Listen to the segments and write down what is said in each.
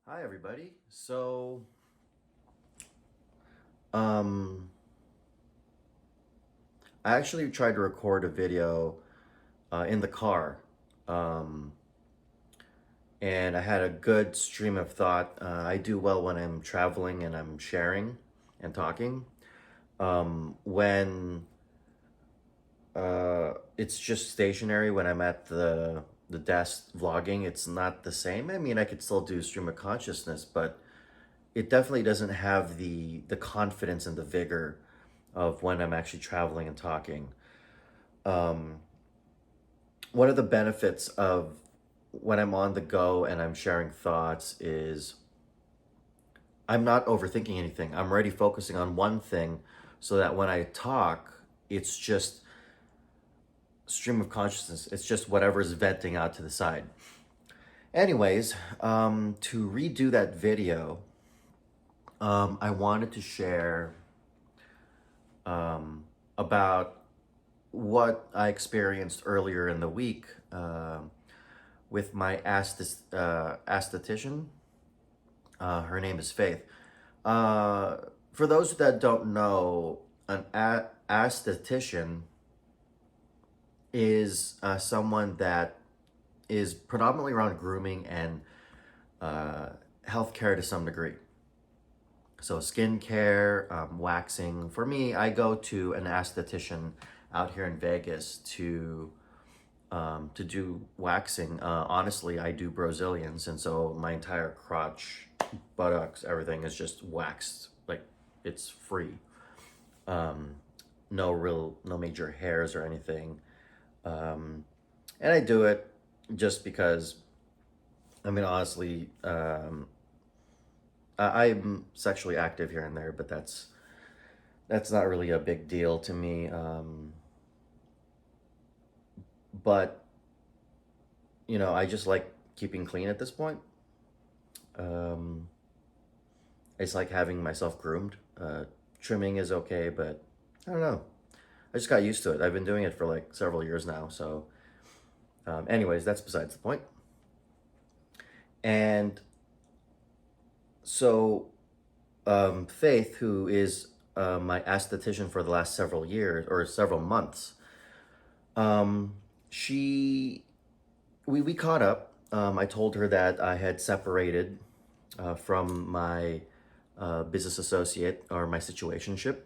Hi everybody. Um I actually tried to record a video in the car. Um and I had a good stream of thought. I do well when I'm traveling and I'm sharing and talking. When it's just stationary when I'm at the desk vlogging, it's not the same. I mean, I could still do stream of consciousness, but it definitely doesn't have the confidence and the vigor of when I'm actually traveling and talking. Um, one of the benefits of when I'm on the go and I'm sharing thoughts is I'm not overthinking anything. I'm already focusing on one thing so that when I talk, it's just stream of consciousness. It's just whatever's venting out to the side. Anyways, to redo that video, I wanted to share about what I experienced earlier in the week with my esthetician. Her name is Faith. For those that don't know, an esthetician is someone that is predominantly around grooming and healthcare to some degree. So skincare, waxing. For me, I go to an esthetician out here in Vegas to do waxing. Honestly, I do Brazilians, and so my entire crotch, buttocks, everything is just waxed. Like it's free. Um, no major hairs or anything. And I do it just because. I mean, honestly, I'm sexually active here and there, but that's not really a big deal to me. But I just like keeping clean at this point. Um, it's like having myself groomed. Trimming is okay, but I don't know. I just got used to it. I've been doing it for like several years now. So, anyways, that's besides the point. And so, Faith, who is my esthetician for the last several years or several months, um, she we caught up. I told her that I had separated from my business associate or my situationship,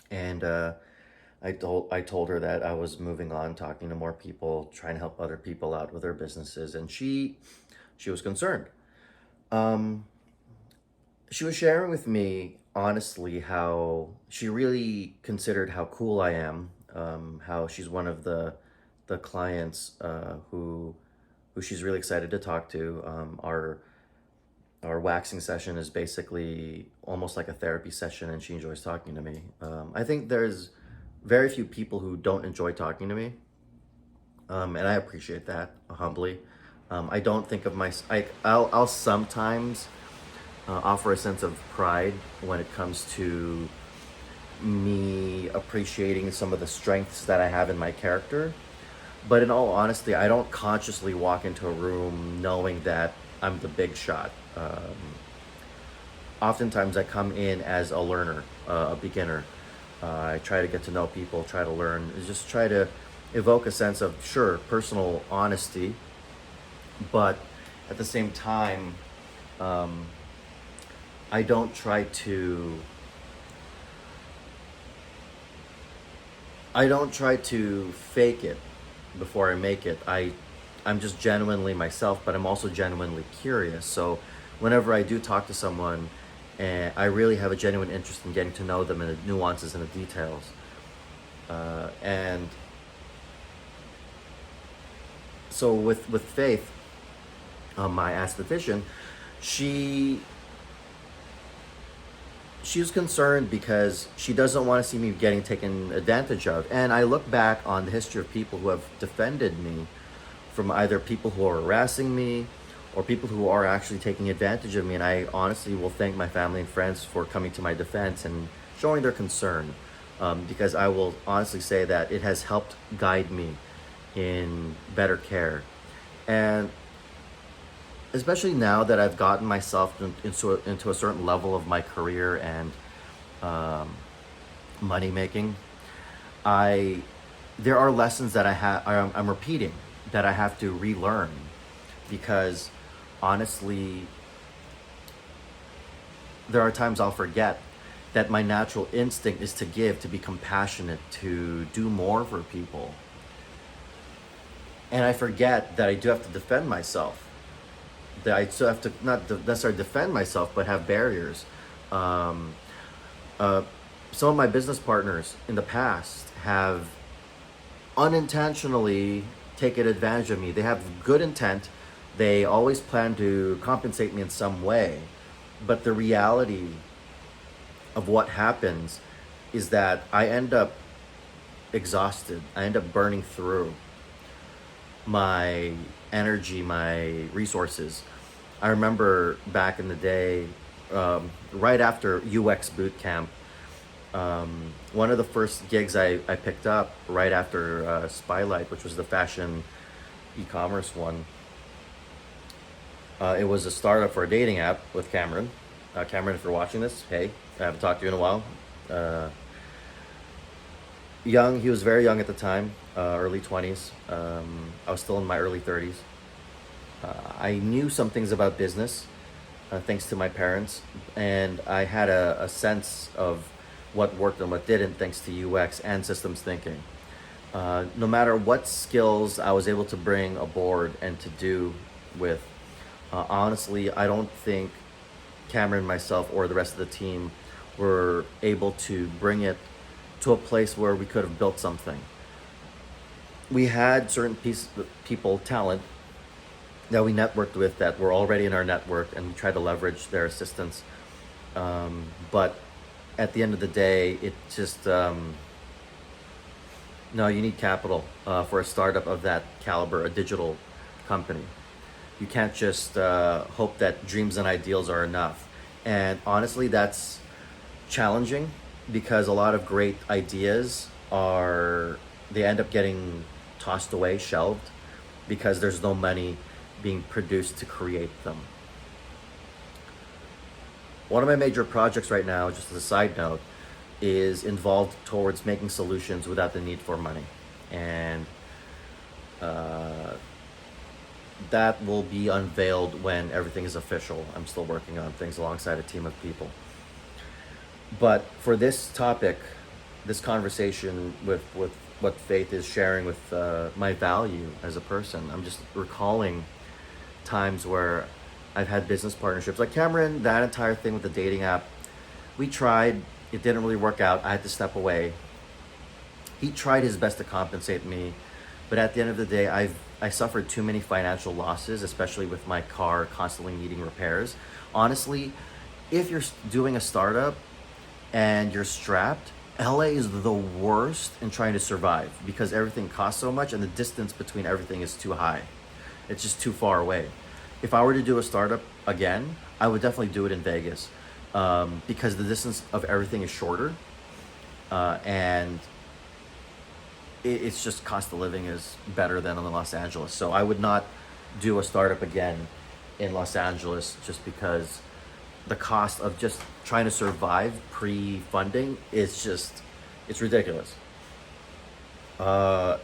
and I told her that I was moving on, talking to more people, trying to help other people out with their businesses, and she was concerned. Um, she was sharing with me honestly how she really considered how cool I am. How she's one of the clients who she's really excited to talk to. Our waxing session is basically almost like a therapy session, and she enjoys talking to me. I think there's very few people who don't enjoy talking to me, and I appreciate that humbly. I don't think of I'll sometimes offer a sense of pride when it comes to me appreciating some of the strengths that I have in my character. But in all honesty, I don't consciously walk into a room knowing that I'm the big shot. Oftentimes, I come in as a learner, a beginner. I try to get to know people, try to learn, just try to evoke a sense of, sure, personal honesty, but at the same time, um, I don't try to. I don't try to fake it before I make it. I'm just genuinely myself, but I'm also genuinely curious. So whenever I do talk to someone, and I really have a genuine interest in getting to know them and the nuances and the details. And so with Faith, my esthetician, she she was concerned because she doesn't want to see me getting taken advantage of. And I look back on the history of people who have defended me from either people who are harassing me or people who are actually taking advantage of me. And I honestly will thank my family and friends for coming to my defense and showing their concern, because I will honestly say that it has helped guide me in better care. And especially now that I've gotten myself into a certain level of my career and money making, I there are lessons that I'm repeating that I have to relearn because honestly, there are times I'll forget that my natural instinct is to give, to be compassionate, to do more for people. And I forget that I do have to defend myself. That I still have to not necessarily defend myself, but have barriers. Um, uh, some of my business partners in the past have unintentionally taken advantage of me. They have good intent. They always plan to compensate me in some way. But the reality of what happens is that I end up exhausted. I end up burning through my energy, my resources. I remember back in the day, right after UX boot camp, one of the first gigs I picked up right after Spylight, which was the fashion e-commerce one, it was a startup for a dating app with Cameron. Cameron, if you're watching this, hey, I haven't talked to you in a while. Uh, Young, he was very young at the time, early 20s. I was still in my early 30s. I knew some things about business thanks to my parents, and I had a sense of what worked and what didn't thanks to UX and systems thinking. No matter what skills I was able to bring aboard and to do with, honestly, I don't think Cameron, myself, or the rest of the team were able to bring it to a place where we could have built something. We had certain people, talent that we networked with that were already in our network, and we tried to leverage their assistance. But at the end of the day, it just no. You need capital for a startup of that caliber, a digital company. You can't just hope that dreams and ideals are enough. And honestly, that's challenging because a lot of great ideas are they end up getting tossed away, shelved, because there's no money being produced to create them. One of my major projects right now, just as a side note, is involved towards making solutions without the need for money. And uh, that will be unveiled when everything is official. I'm still working on things alongside a team of people. But for this topic, this conversation with what Faith is sharing with my value as a person, I'm just recalling times where I've had business partnerships. Like Cameron, that entire thing with the dating app, we tried, it didn't really work out. I had to step away. He tried his best to compensate me, but at the end of the day, I suffered too many financial losses, especially with my car constantly needing repairs. Honestly, if you're doing a startup and you're strapped, LA is the worst in trying to survive because everything costs so much and the distance between everything is too high. It's just too far away. If I were to do a startup again, I would definitely do it in Vegas because the distance of everything is shorter and it's just cost of living is better than in Los Angeles. So I would not do a startup again in Los Angeles just because the cost of just trying to survive pre-funding is just, it's ridiculous. Uh,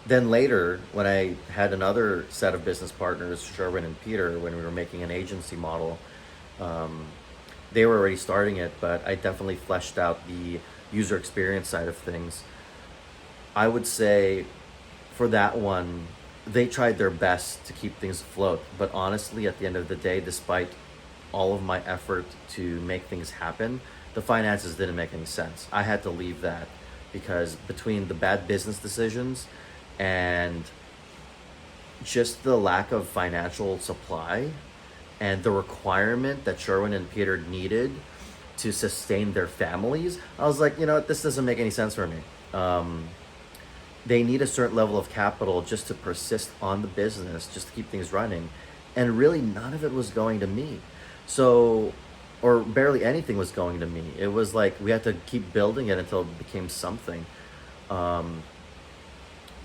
then later, when I had another set of business partners, Sherwin and Peter, when we were making an agency model, um, they were already starting it, but I definitely fleshed out the user experience side of things. I would say for that one, they tried their best to keep things afloat. But honestly, at the end of the day, despite all of my effort to make things happen, the finances didn't make any sense. I had to leave that because between the bad business decisions and just the lack of financial supply and the requirement that Sherwin and Peter needed to sustain their families, I was like, you know what, this doesn't make any sense for me. Um, they need a certain level of capital just to persist on the business, just to keep things running. And really, none of it was going to me. So, or barely anything was going to me. It was like we had to keep building it until it became something. Um,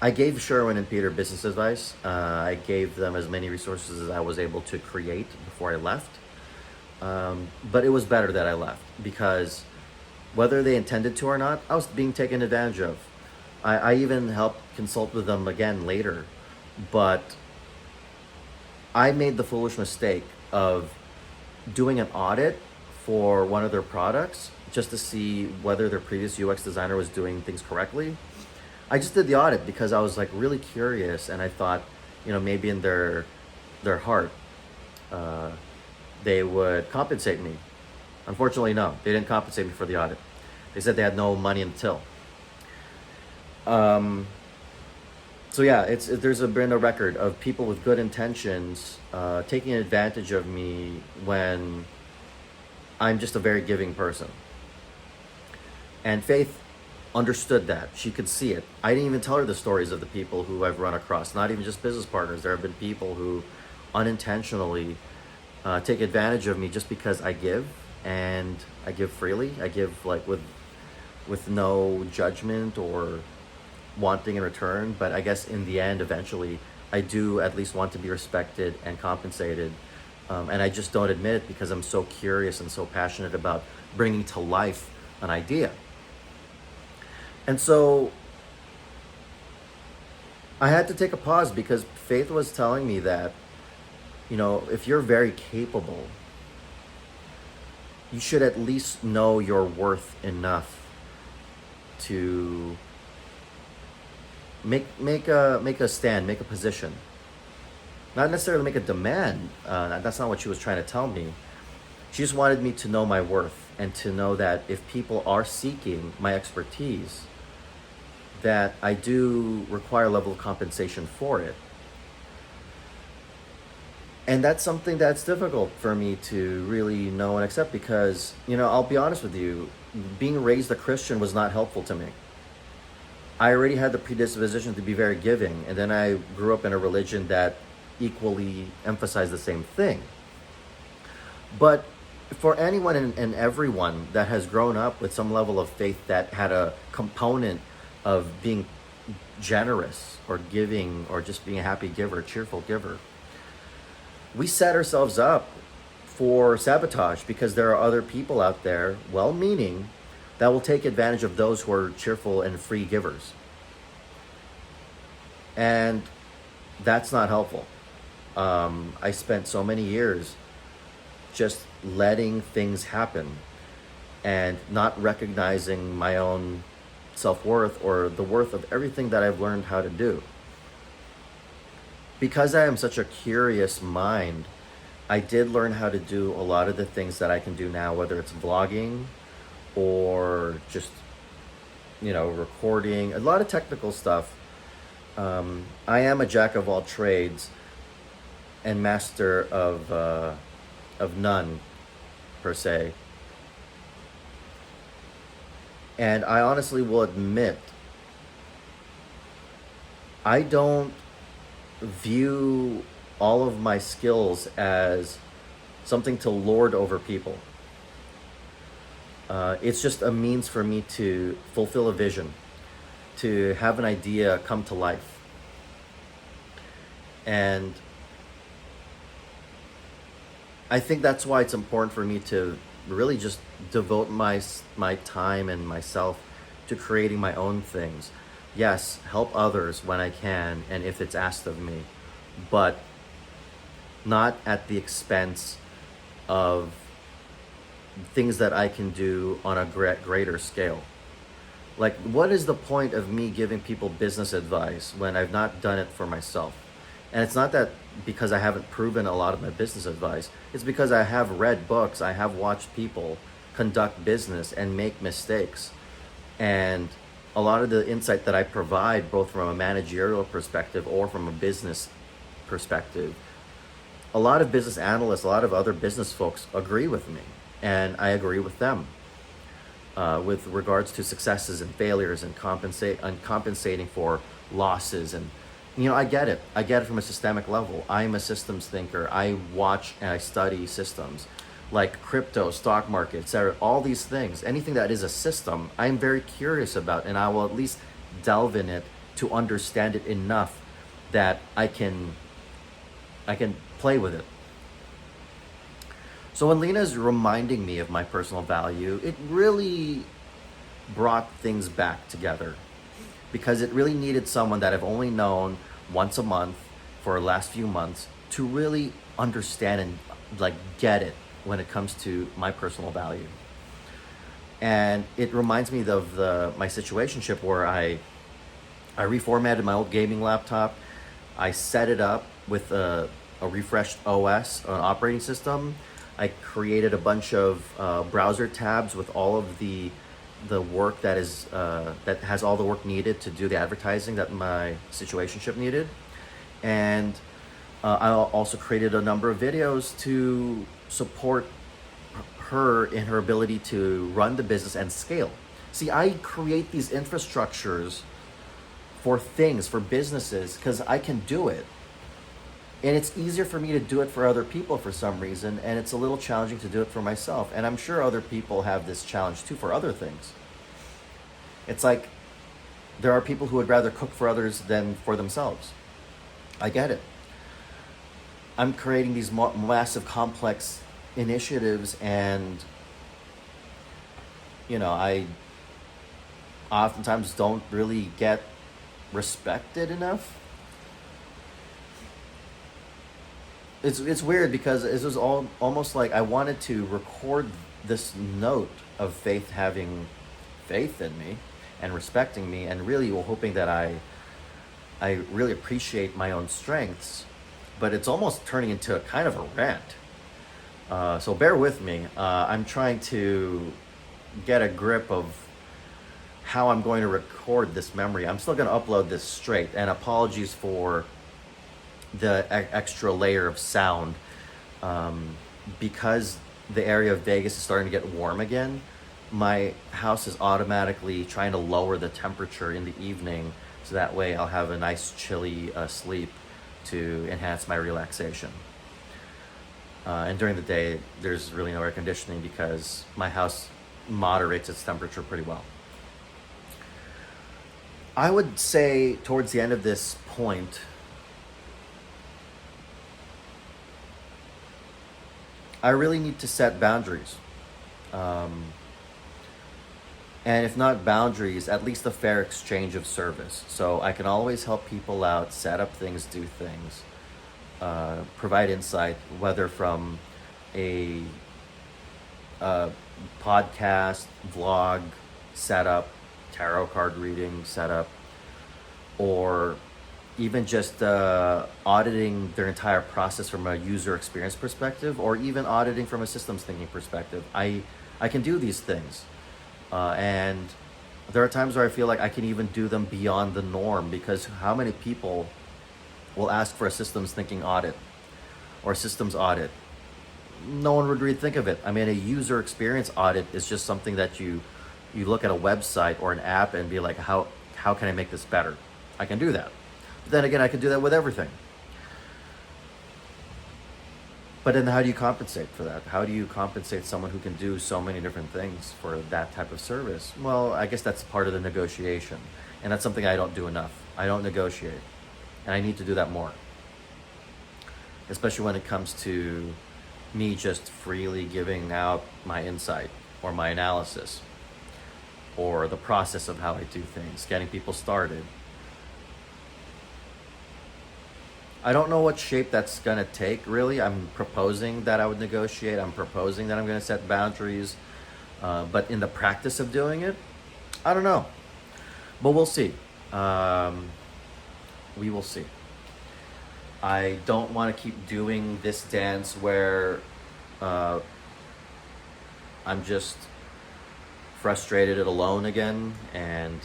I gave Sherwin and Peter business advice. I gave them as many resources as I was able to create before I left. But it was better that I left because whether they intended to or not, I was being taken advantage of. I even helped consult with them again later, but I made the foolish mistake of doing an audit for one of their products just to see whether their previous UX designer was doing things correctly. I just did the audit because I was like really curious, and I thought, maybe in their heart, uh, they would compensate me. Unfortunately, no, they didn't compensate me for the audit. They said they had no money in the till. Um, so yeah, there's been a record of people with good intentions taking advantage of me when I'm just a very giving person. And Faith understood that. She could see it. I didn't even tell her the stories of the people who I've run across, not even just business partners. There have been people who unintentionally take advantage of me just because I give, and I give freely. I give like with no judgment or wanting in return. But I guess in the end, eventually, I do at least want to be respected and compensated. And I just don't admit it because I'm so curious and so passionate about bringing to life an idea. And so I had to take a pause because Faith was telling me that, if you're very capable, you should at least know your worth enough to make a stand, make a position. Not necessarily make a demand. That's not what she was trying to tell me. She just wanted me to know my worth and to know that if people are seeking my expertise, that I do require a level of compensation for it. And that's something that's difficult for me to really know and accept because, I'll be honest with you, being raised a Christian was not helpful to me. I already had the predisposition to be very giving, and then I grew up in a religion that equally emphasized the same thing. But for anyone and everyone that has grown up with some level of faith that had a component of being generous or giving or just being a happy giver, cheerful giver, we set ourselves up for sabotage because there are other people out there, well-meaning, that will take advantage of those who are cheerful and free givers. And that's not helpful. I spent so many years just letting things happen and not recognizing my own self-worth or the worth of everything that I've learned how to do. Because I am such a curious mind, I did learn how to do a lot of the things that I can do now, whether it's vlogging or just, recording, a lot of technical stuff. I am a jack of all trades and master of none, per se. And I honestly will admit, I don't view all of my skills as something to lord over people. It's just a means for me to fulfill a vision, to have an idea come to life. And I think that's why it's important for me to really just devote my time and myself to creating my own things. Yes, help others when I can and if it's asked of me, but not at the expense of things that I can do on a greater scale. Like, what is the point of me giving people business advice when I've not done it for myself? And it's not that because I haven't proven a lot of my business advice. It's because I have read books, I have watched people conduct business and make mistakes. And a lot of the insight that I provide, both from a managerial perspective or from a business perspective, a lot of business analysts, a lot of other business folks agree with me, and I agree with them with regards to successes and failures and compensating for losses. And I get it. I get it from a systemic level. I'm a systems thinker. I watch and I study systems like crypto, stock market, etc. All these things, anything that is a system, I'm very curious about, and I will at least delve in it to understand it enough that I can play with it. So when Lena's reminding me of my personal value, it really brought things back together, because it really needed someone that I've only known once a month for the last few months to really understand and like get it when it comes to my personal value. And it reminds me of my situationship where I reformatted my old gaming laptop. I set it up with a refreshed OS, an operating system. I created a bunch of browser tabs with all of the work that is that has all the work needed to do the advertising that my situationship needed. And I also created a number of videos to support her in her ability to run the business and scale. See, I create these infrastructures for things, for businesses, because I can do it. And it's easier for me to do it for other people for some reason, and it's a little challenging to do it for myself. And I'm sure other people have this challenge too for other things. It's like there are people who would rather cook for others than for themselves. I get it. I'm creating these massive, complex initiatives, and I oftentimes don't really get respected enough. It's weird because it was almost like I wanted to record this note of Faith having faith in me and respecting me, and really hoping that I really appreciate my own strengths, but it's almost turning into a kind of a rant. So bear with me. I'm trying to get a grip of how I'm going to record this memory. I'm still going to upload this straight, and apologies for the extra layer of sound, because the area of Vegas is starting to get warm again. My house is automatically trying to lower the temperature in the evening, so that way I'll have a nice chilly sleep to enhance my relaxation. And during the day, there's really no air conditioning because my house moderates its temperature pretty well. I would say towards the end of this point, I really need to set boundaries. And if not boundaries, at least a fair exchange of service. So I can always help people out, set up things, do things, provide insight, whether from a podcast, vlog setup, tarot card reading setup, or even just auditing their entire process from a user experience perspective, or even auditing from a systems thinking perspective. I can do these things. And there are times where I feel like I can even do them beyond the norm, because how many people will ask for a systems thinking audit or systems audit? No one would really think of it. I mean, a user experience audit is just something that you look at a website or an app and be like, how can I make this better? I can do that. But then again, I can do that with everything. But then how do you compensate for that? How do you compensate someone who can do so many different things for that type of service? Well, I guess that's part of the negotiation. And that's something I don't do enough. I don't negotiate. And I need to do that more. Especially when it comes to me just freely giving out my insight or my analysis or the process of how I do things, getting people started. I don't know what shape that's going to take, really. I'm proposing that I would negotiate. I'm proposing that I'm going to set boundaries. But in the practice of doing it, I don't know. But we'll see. We will see. I don't want to keep doing this dance where I'm just frustrated and alone again, and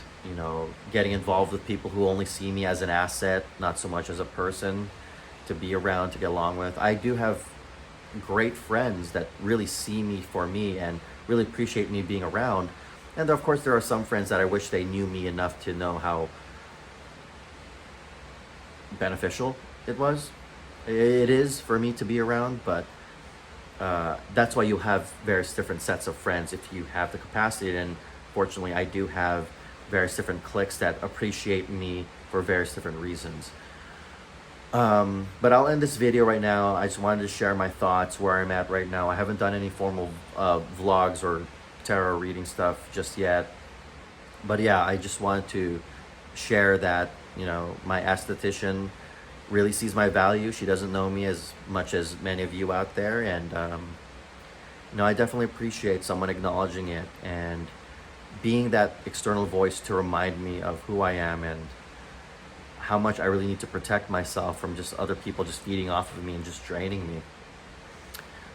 getting involved with people who only see me as an asset, not so much as a person to be around, to get along with. I do have great friends that really see me for me and really appreciate me being around. And of course, there are some friends that I wish they knew me enough to know how beneficial it is for me to be around. But that's why you have various different sets of friends if you have the capacity. And fortunately, I do have various different cliques that appreciate me for various different reasons. But I'll end this video right now. I just wanted to share my thoughts, where I'm at right now. I haven't done any formal vlogs or tarot reading stuff just yet. But yeah, I just wanted to share that, you know, my esthetician really sees my value. She doesn't know me as much as many of you out there. And, you know, I definitely appreciate someone acknowledging it and being that external voice to remind me of who I am and how much I really need to protect myself from just other people just feeding off of me and just draining me.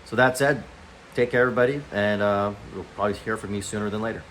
So that said, take care, everybody, and we'll probably hear from me sooner than later.